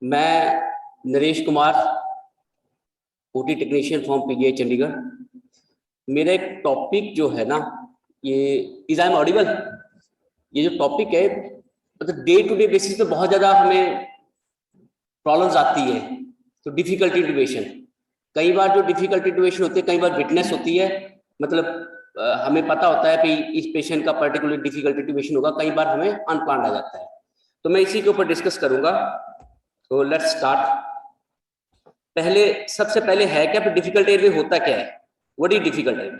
मैं Naresh Kumar, OT technician from PGI Chandigarh. मेरा एक टॉपिक जो है ना, ये इज आई एम ऑडिबल। ये जो टॉपिक है मतलब डे टू डे बेसिस पे बहुत ज्यादा हमें प्रॉब्लम्स आती है। तो डिफिकल्टी इंट्यूबेशन, कई बार जो डिफिकल्टी इंट्यूबेशन होती है, कई बार विटनेस होती है। मतलब हमें पता होता है कि इस पेशेंट का पर्टिकुलर डिफिकल्टी इंट्यूबेशन होगा, कई बार हमें अनप्लान्ड आ जाता है। तो मैं इसी के ऊपर डिस्कस करूंगा। तो लेट्स स्टार्ट। सबसे पहले है क्या, डिफिकल्ट एयरवे होता क्या है? What is difficult airway?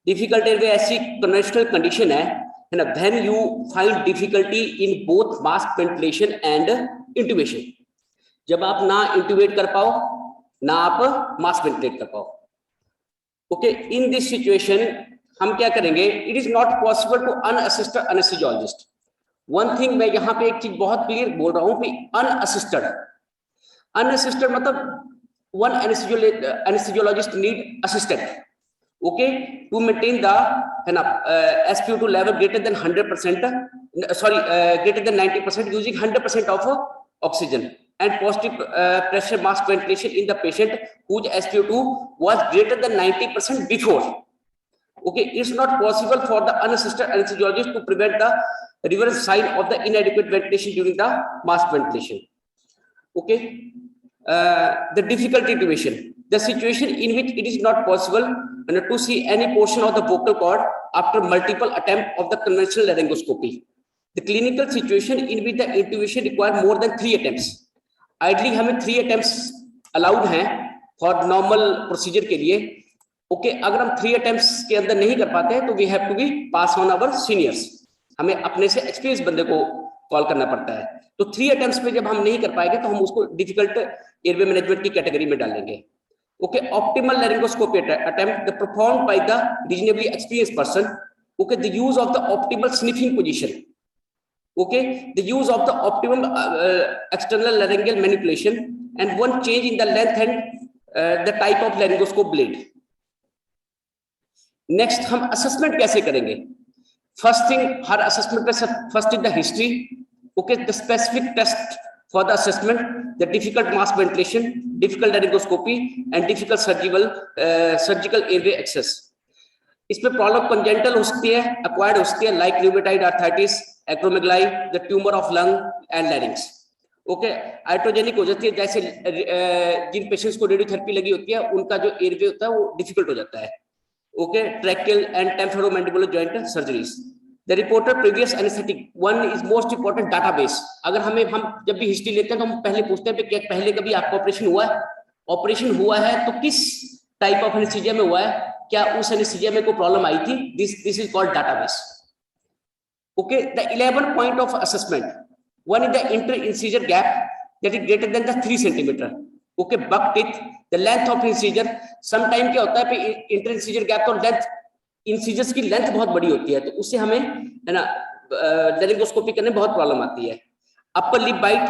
Difficult airway ऐसी कन्वेंशनल कंडीशन है ना, when you find difficulty in both mask ventilation and intubation. जब आप ना इंट्यूबेट कर पाओ ना आप मास्क वेंटिलेट कर पाओ। ओके, इन दिस सिचुएशन हम क्या करेंगे? It is not possible to unassisted anesthesiologist. One thing मैं यहाँ पे एक चीज बहुत क्लियर बोल रहा हूँ कि अनअसिस्टेड मतलब one anesthesiologist need assistant, okay, to maintain the SpO2 level greater than 100%, greater than 90% using 100% of oxygen and positive pressure mask ventilation in the patient whose SpO2 was greater than 90% before. Okay, it's not possible for the unassisted anesthesiologist to prevent the reverse sign of the inadequate ventilation during the mask ventilation. Okay. The difficulty intubation, the situation in which it is not possible to see any portion of the vocal cord after multiple attempts of the conventional laryngoscopy. The clinical situation in which the intubation require more than 3 attempts. Ideally हमें 3 attempts allowed हैं for normal procedure के लिए। Okay, अगर हम 3 attempts के अंदर नहीं कर पाते हैं तो we have to be pass on our seniors। हमें अपने से एक्सपीरियंस बंदे को कॉल करना पड़ता है। तो 3 अटेम्प्ट्स में जब हम नहीं कर पाएंगे तो हम उसको डिफिकल्ट एयरवे मैनेजमेंट की कैटेगरी में डालेंगे। Okay, optimal laryngoscopy attempt performed by the reasonably experienced person. Okay, the use of the optimal sniffing position. Okay, the use of the optimum external laryngeal manipulation and one change in the length and the type of laryngoscope blade. Next, हम assessment कैसे करेंगे? First thing, हर assessment में first is the history. Okay, the specific test for the assessment, the difficult mask ventilation, difficult laryngoscopy and difficult surgical airway access. इसमें problem congenital हो सकती है, acquired हो सकती है, like rheumatoid arthritis, acromegaly, the tumour of lung and larynx. Okay, iatrogenic हो जाती है, जैसे जिन पेशेंट्स को रेडियोथेरेपी लगी होती है उनका जो एयरवे होता है वो डिफिकल्ट हो जाता है। Okay, tracheal and temporomandibular joint surgeries. The reported previous anesthetic, one is most important database। अगर हम जब भी हिस्ट्री लेते हैं तो हम पहले पूछते हैं कि पहले कभी आपका ऑपरेशन हुआ है? ऑपरेशन हुआ है तो किस टाइप ऑफ एनेस्थीसिया में हुआ है, क्या उस एनेस्थीसिया में कोई प्रॉब्लम आई थी? This is called database। Okay, the 11 point of assessment, one is the inter-incision gap that is greater than the 3 centimeter। Okay, buck teeth, the length of incision, sometime क्या होता है इंटर-इंसिजर गैप तो length, incisors की length बहुत बड़ी होती है तो उससे हमें है ना लैरिंगोस्कोपी करने में बहुत प्रॉब्लम आती है। अपर लिप बाइट,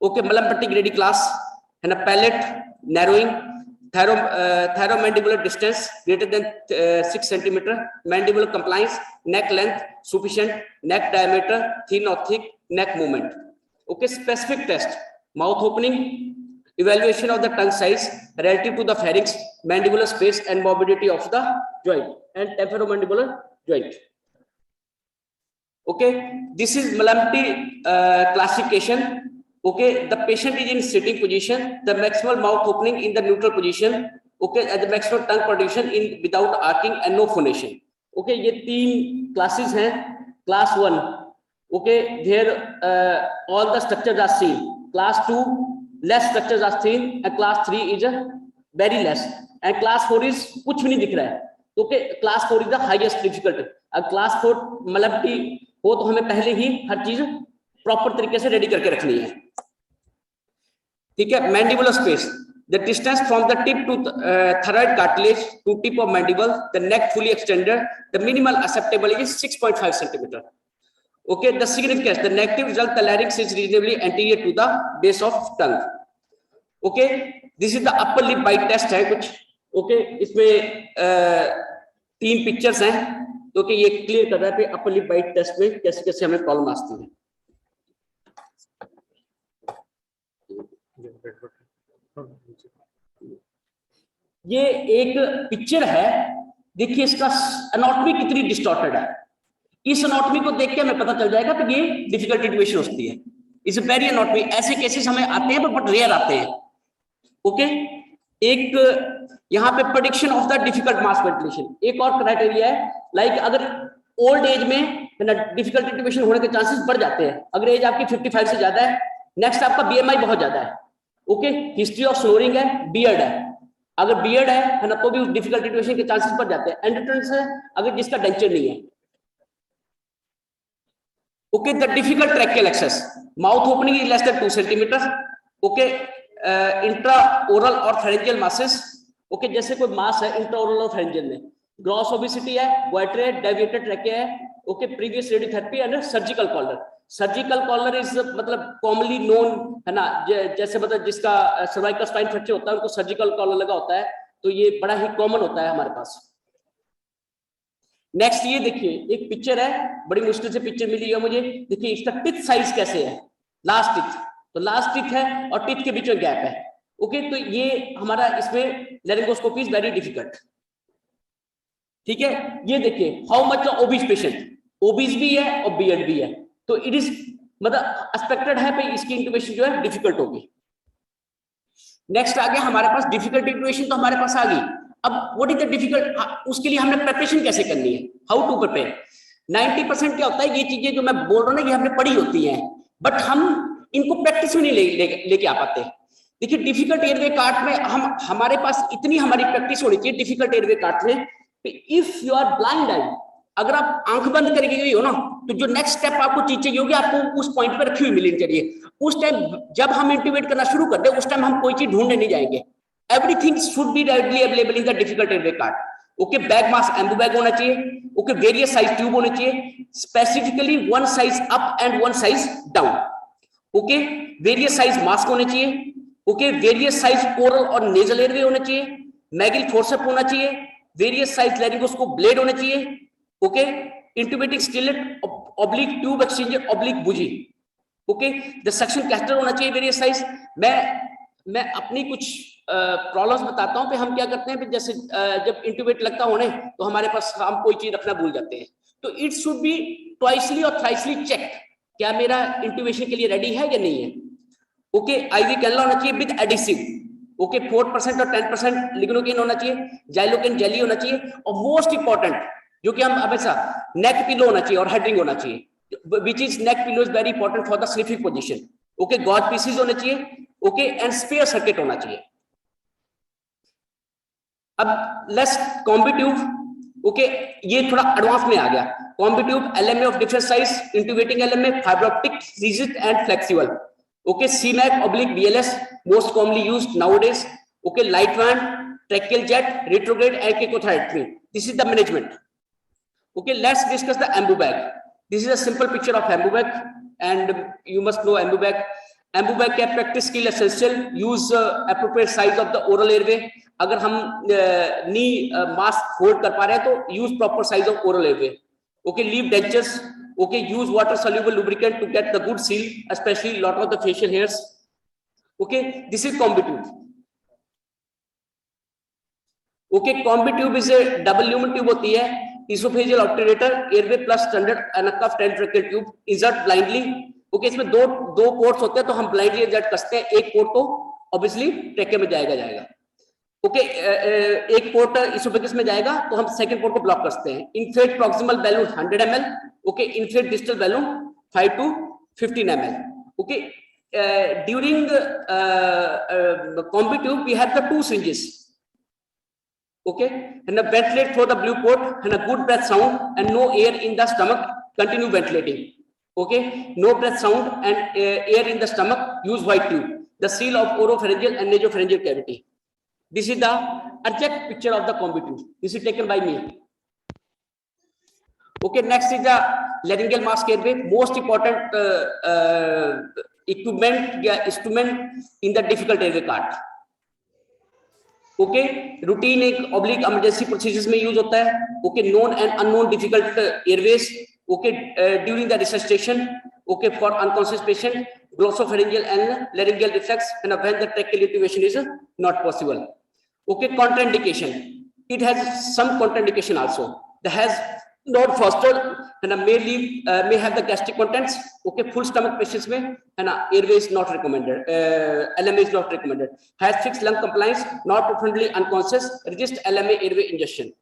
ओके, मलम पट्टी ग्रेडी क्लास है ना, palate narrowing, thyromandibular distance greater than 6 centimetre, mandibular compliance, neck length sufficient, neck diameter thin और thick, neck movement. Okay, specific test, mouth opening, evaluation of the tongue size relative to the pharynx, mandibular space and morbidity of the joint and temporomandibular joint। Okay, this is Malamty classification। Okay, the patient is in sitting position, the maximal mouth opening in the neutral position, okay, and the maximal tongue protrusion in without arcing and no phonation। Okay, ये 3 classes हैं। Class 1, okay, there all the structures are seen। Class 2, less structures are seen and class 3 is very less and class 4 is कुछ भी नहीं दिख रहा है। तो okay, class 4 is the highest difficulty। अब class 4 मतलब कि हो तो हमें पहले ही हर चीज प्रॉपर तरीके से रेडी करके रखनी है। ठीक है, mandibular space, the distance from the tip to thyroid cartilage to tip of mandible, the neck fully extended, the minimal acceptable is 6.5 centimeter। Okay, the significance, the negative result, the larynx is reasonably anterior to the base of tongue। Okay, this is the upper lip bite test है कुछ। Okay, इसमें 3 pictures हैं तो कि ये clear कर रहा है कि अपर लिप बाइट टेस्ट में कैसे कैसे हमें प्रॉब्लम आती है। ये एक पिक्चर है, देखिए इसका एनाटॉमी कितनी डिस्टॉर्टेड है। इस एनाटॉमी को देख के हमें पता चल जाएगा कि ये डिफिकल्ट इंट्यूबेशन होती है। इस वेरी एनाटॉमी, ऐसे केसेस हमें आते हैं बट रेयर आते हैं। ओके, एक यहाँ पे prediction of the difficult mass ventilation, एक और क्राइटेरिया है। लाइक अगर ओल्ड एज में डिफिकल्ट इंट्यूबेशन होने के चांसेस बढ़ जाते हैं, अगर एज आपकी 55 से ज्यादा है। नेक्स्ट आपका बीएमआई बहुत ज्यादा है। ओके, हिस्ट्री ऑफ स्नोरिंग है, बियर्ड है, अगर बियर्ड है ना तो भी डिफिकल्ट इंट्यूबेशन के चांसेस बढ़ जाते हैं। एंडोट्रेंस है अगर जिसका डेंचर नहीं है। Okay, the difficult tracheal access, mouth opening is less than 2 centimetre. Okay, intra oral और फेरेंजियल मासेस। ओके, जैसे कोई मास है इंट्रा ओरल और फेरेंजियल में, ग्रॉस ओबेसिटी है, गोइटर है, डेविएटेड ट्रैकिया है। Okay, previous radiotherapy and surgical collar. Surgical collar is मतलब कॉमनली नोन है ना, जैसे मतलब जिसका सर्वाइकल स्पाइन फ्रैक्चर होता है उनको सर्जिकल कॉलर लगा होता है, तो ये बड़ा ही कॉमन होता है हमारे पास। नेक्स्ट ये देखिए एक पिक्चर है, बड़ी मुश्किल से पिक्चर मिली है मुझे। देखिए इसका टिथ साइज कैसे है, लास्ट टिथ, तो लास्ट टिथ है और टिथ के बीच में गैप है। ओके, तो ये हमारा इसमें लेरिंगोस्कोपी इज वेरी डिफिकल्ट। ठीक है, ये देखिए how much obese patient, obese भी है और बियर्ड भी है, तो इट इज मतलब एक्सपेक्टेड है भाई इसकी इंट्यूबेशन जो है डिफिकल्ट होगी। नेक्स्ट आ गया हमारे पास डिफिकल्ट इंट्यूबेशन, तो हमारे पास आ गई। अब व्हाट इज द डिफिकल्ट, उसके लिए हमने प्रिपरेशन कैसे करनी है, हाउ टू प्रिपेयर। 90% क्या होता है, ये चीजें जो मैं बोल रहा हूँ ना ये हमने पढ़ी होती हैं, बट हम इनको प्रैक्टिस में नहीं लेके आ पाते। देखिए डिफिकल्ट एयरवे कार्ट में हमारे पास इतनी हमारी प्रैक्टिस होनी चाहिए डिफिकल्ट एयरवे कार्ट में। इफ यू आर ब्लाइंड आई, अगर आप आंख बंद करके गई हो ना, तो जो नेक्स्ट स्टेप आपको चीज चाहिए होगी आपको उस पॉइंट पर रखी हुई मिलनी चाहिए। उस टाइम जब हम इंट्यूबेट करना शुरू कर दे, उस टाइम हम कोई चीज ढूंढने नहीं जाएंगे। Everything should be readily available in the difficult airway cart. Okay, bag mask Ambu bag होना चाहिए। ओके, वेरियस साइज ट्यूब होने चाहिए, specifically one size up and one size down. Okay, various size mask होने चाहिए। Okay, various size oral और nasal airway होने चाहिए, McGill forceps होना चाहिए, वेरियस साइज लेरिंगोस्कोप ब्लेड होने चाहिए। Okay, intubating stylet oblique tube exchanger oblique bougie. Okay, the suction catheter होना चाहिए वेरियस साइज। मैं अपनी कुछ प्रॉब्लम्स बताता हूं कि हम क्या करते हैं, जैसे जब इंट्यूबेट लगता होने तो हमारे पास हम कोई चीज रखना भूल जाते हैं, तो इट शुड बी ट्वाइसली और थ्राइसली चेक, क्या मेरा इंट्यूबेशन के लिए रेडी है या नहीं है। ओके, आईवी कैनला होना चाहिए विद एडिसिव। ओके, 4% और 10% लिग्नोकेन होना चाहिए, जाइलोकेन जेली होना चाहिए, और मोस्ट इंपॉर्टेंट जो कि हम हमेशा नेक पिलो होना चाहिए और हेडरिंग होना चाहिए, which is neck pillow is very important for the sniffing position. Okay, gauze pieces होने चाहिए। ओके, एंड स्पेयर सर्किट होना चाहिए। अब लेट्स कॉम्बी ट्यूब। ओके, ये थोड़ा एडवांस में आ गया। Combi tube LMA of different size, intubating LMA, fibre optic, rigid and flexible. Okay, CMAC oblique BLS most commonly used nowadays. Okay, light van, tracheal jet, retrograde, and cacotherectomy. This is the management. Okay, let's discuss the ambu bag. This is a simple picture of ambu bag, and you must know ambu bag. Ambu bag का practice skill essential. Use appropriate size of the oral airway. अगर हम नी mask hold कर पा रहे हैं तो use proper size of oral airway. Okay, leave dentures. Okay, use water soluble lubricant to get the good seal, especially lot of the facial hairs. Okay, this is combi tube. Okay, combi tube is a double lumen tube होती है, esophageal obturator, airway plus standard anacuff tracheal tube, insert blindly. Okay, इसमें दो ports होते हैं, तो हम blindly insert करते हैं, एक पोर्ट तो obviously ट्रेके में जाएगा। ओके, एक पोर्ट इसोफेगस में जाएगा तो हम सेकंड पोर्ट को ब्लॉक करते हैं। Inflate proximal balloon 100 ml। Okay, inflate distal balloon 5 to 15 ml। Okay, during combi tube we have the 2 syringes. Okay, and the ventilate through the blue port and a good breath sound and no air in the stomach, continue ventilating. Okay, no breath sound and air in the stomach, use white tube, the seal of oropharyngeal and nasopharyngeal cavity. This is the exact picture of the combi tube. This is taken by me. Okay, next is the laryngeal mask airway. Most important instrument in the difficult airway cart. Okay, routine एक oblique emergency procedures में use होता है. Okay, known and unknown difficult airways. Okay, during the resuscitation. Okay, for unconscious patient, glossopharyngeal and laryngeal reflex, and when the tracheal intubation is not possible. Okay, contraindication. It has some contraindication also. The has not fostered and may have the gastric contents. Okay, full stomach patients में and airway is not recommended. LMA is not recommended. Has fixed lung compliance, not profoundly unconscious. Resist LMA airway ingestion.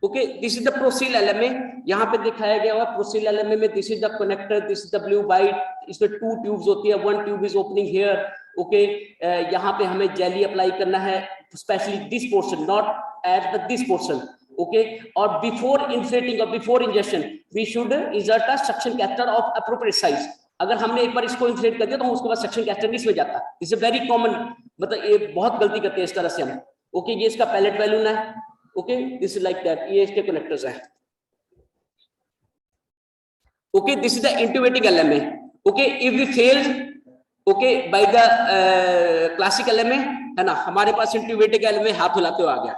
Okay, this is the ProSeal LMA. यहाँ पे दिखाया गया हुआ ProSeal LMA में this is the connector, this is the blue white. इसमें 2 tubes होती है, 1 tube is opening here. Okay, यहाँ पे हमें jelly apply करना है, especially this portion, not at this portion. Okay, or before inflating or before ingestion, we should insert a suction catheter of appropriate size. अगर हमने एक बार इसको inflate कर दिया तो उसके बाद suction catheter इसमें जाता है. This is very common. मतलब ये बहुत गलती करते हैं इस तरह से हम. Okay, ये इसका pellet balloon है. Okay, this is like that. ये इसके connectors हैं. Okay, this is the intubating LMA. Okay, if we failed, okay, by the classic LMA, है ना, हमारे पास intubating LMA हाथ हिलाते हुए आ गया.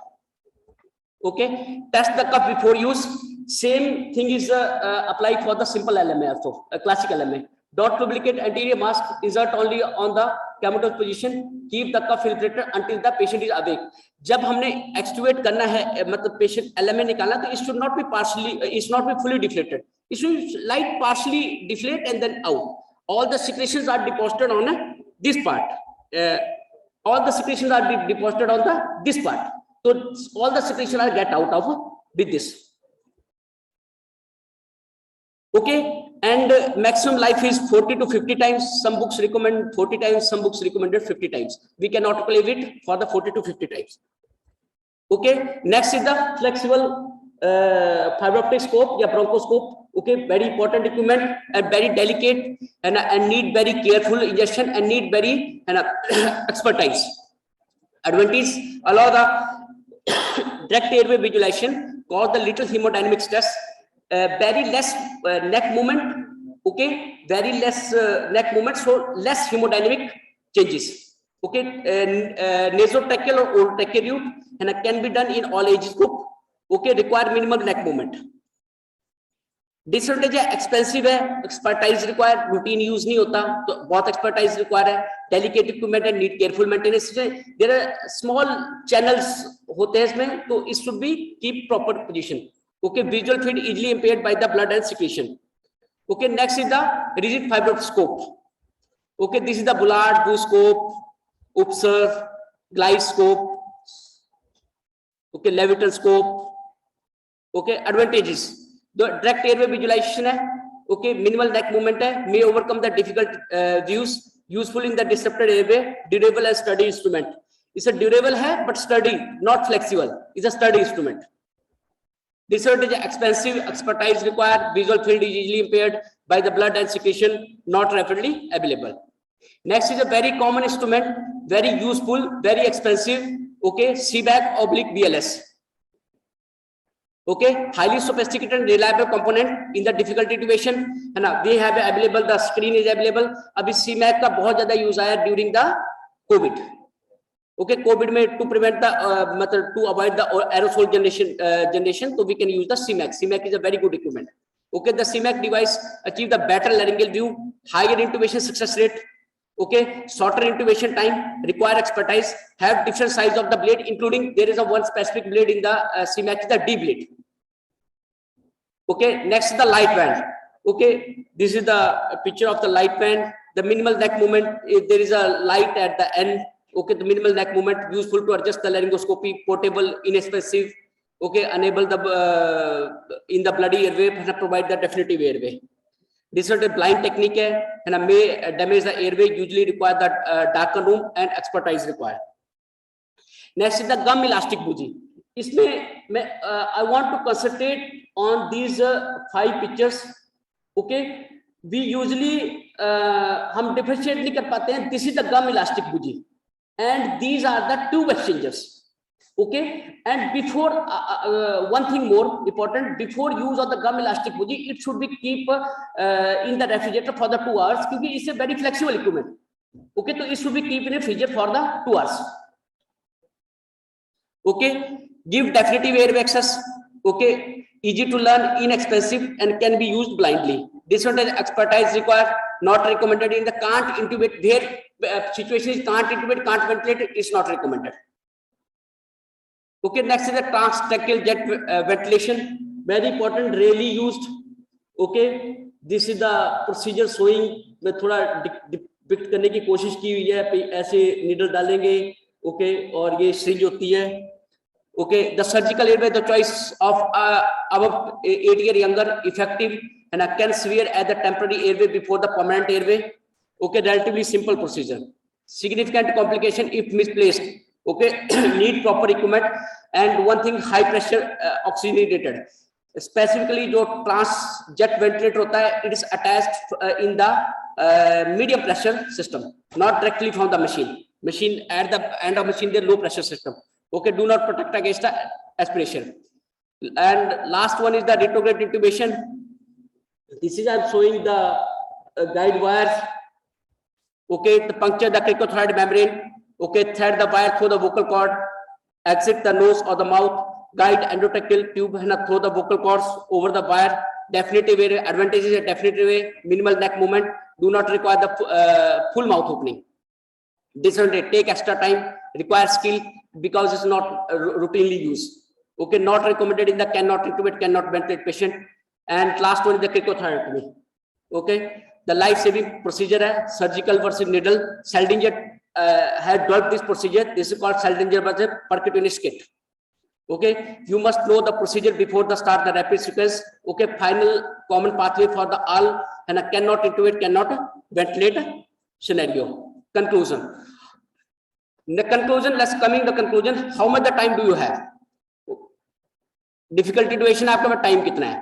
Okay, test the cuff before use. Same thing is applied for the simple LMA also, classic LMA. Don't lubricate anterior mask. Insert only on the comatose position. Keep the cuff inflated until the patient is awake. जब हमने extubate करना है, मतलब patient LMA निकालना, तो it should not be partially, it should not be fully deflated. It should light partially deflate and then out. All the secretions are deposited on this part. All the secretions are deposited on this part. So all the secretion are get out of with this. Okay, and maximum life is 40 to 50 times. Some books recommend 40 times, some books recommended 50 times. We can autoclave it for the 40 to 50 times. Okay, next is the flexible fiber optic scope या bronchoscope. Okay, very important equipment and very delicate and need very careful injection and need very expertise. Advantage: allow the direct airway visualization, cause the little hemodynamic stress, very less neck movement. Okay, very less neck movement, so less hemodynamic changes. Okay, nasotracheal or orotracheal route and can be done in all ages group. Okay, require minimal neck movement. Disadvantage है, expensive है, expertise require, routine use नहीं होता, तो बहुत expertise require है, delicate equipment and need careful maintenance. There are small channels होते हैं इसमें, तो it should be keep proper position. Okay, visual field easily impaired by the blood and secretion. Okay, next is the rigid fiber scope. Okay, this is the Bullard, BlueScope, Upser, Glide scope. Okay, Leviton scope. Okay, advantages: the direct airway visualization है. Okay, minimal neck movement है, may overcome the difficult views, useful in the disrupted airway, durable and sturdy instrument. It's a durable है but sturdy, not flexible. It's a sturdy instrument. Disadvantage: expensive, expertise required, visual field is easily impaired by the blood and secretion, not rapidly available. Next is a very common instrument, very useful, very expensive. Okay, CBAC/BLS. Okay, highly sophisticated and reliable component in the difficult intubation, है ना. We have available, the screen is available. अभी CMAC का बहुत ज़्यादा use आया during the COVID. Okay, COVID में to prevent the मतलब to avoid the aerosol generation, so we can use the CMAC. CMAC is a very good equipment. Okay, the CMAC device achieve the better laryngeal view, higher intubation success rate. Okay, shorter intubation time, require expertise, have different size of the blade, including there is a one specific blade in the CMAC, is the D blade. Okay, next is the light band. Okay, this is the picture of the light band. The minimal neck movement, there is a light at the end. Okay, the minimal neck movement, useful to adjust the laryngoscopy, portable, inexpensive. Okay, enable the in the bloody airway, provide the definitive airway. This is a blind technique and may damage the airway, usually require the darker room and expertise required. Next is the gum elastic bougie. I want to concentrate on these 5 pictures. Okay, we usually हम differentiate नहीं कर पाते हैं. This is the gum elastic bougie, and these are the tube exchangers. Okay, and before one thing more important, before use of the gum elastic bougie, it should be keep in the refrigerator for the 2 hours, because it's a very flexible equipment. Okay, so it should be keep in a refrigerator for the 2 hours. Okay, give definitive airway access. Okay, easy to learn, inexpensive, and can be used blindly. Disadvantage: expertise required, not recommended. In the can't intubate, their situation is can't intubate, can't ventilate, it's not recommended. Okay, next is the transtracheal jet ventilation, very important, rarely used. Okay, this is the procedure showing, मैं थोड़ा depict करने की कोशिश की हुई है, ऐसे needle डालेंगे, ओके, और ये सिरिंज होती है. Okay, the surgical airway, the choice of above 8 year younger, effective, and can severe as the temporary airway before the permanent airway. Okay, relatively simple procedure. Significant complication if misplaced. Okay, need proper equipment, and one thing, high pressure oxygenated. Specifically, जो transjet ventilator होता है, it is attached in the medium pressure system, not directly from the machine. Machine at the end of machine, the low pressure system. Okay, do not protect against the aspiration. And last one is the retrograde intubation. This is I'm showing the guide wires. Okay, to puncture the cricothyroid membrane. Okay, thread the wire through the vocal cord, exit the nose or the mouth, guide endotracheal tube and through the vocal cords over the wire. Definitive way, advantage is a definitive way, minimal neck movement, do not require the full mouth opening. Disadvantage, take extra time, require skill because it's not routinely used. Okay, not recommended in the cannot intubate, cannot ventilate patient. And last one is the cricothyroidectomy. Okay, the life-saving procedure, surgical versus needle. Seldinger had developed this procedure. This is called Seldinger versus percutaneous kit. Okay, you must know the procedure before the start the rapid sequence. Okay, final common pathway for the all and a cannot intubate, cannot ventilate scenario. Conclusion. In the conclusion, let's coming the conclusion. How much the time do you have? Difficulty duration आपका में time कितना है?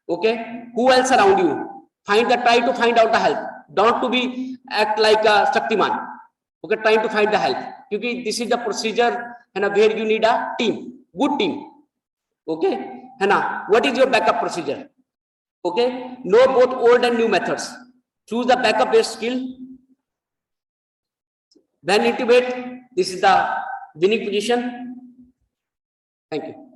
Okay, who else around you? Try to find out the help. Don't to be act like a Shaktiman. Okay, trying to find the help. क्योंकि this is the procedure and where you need a team, good team. Okay, है ना? What is your backup procedure? Okay, know both old and new methods. Choose the backup based skill. When intubate, this is the winning position. Thank you.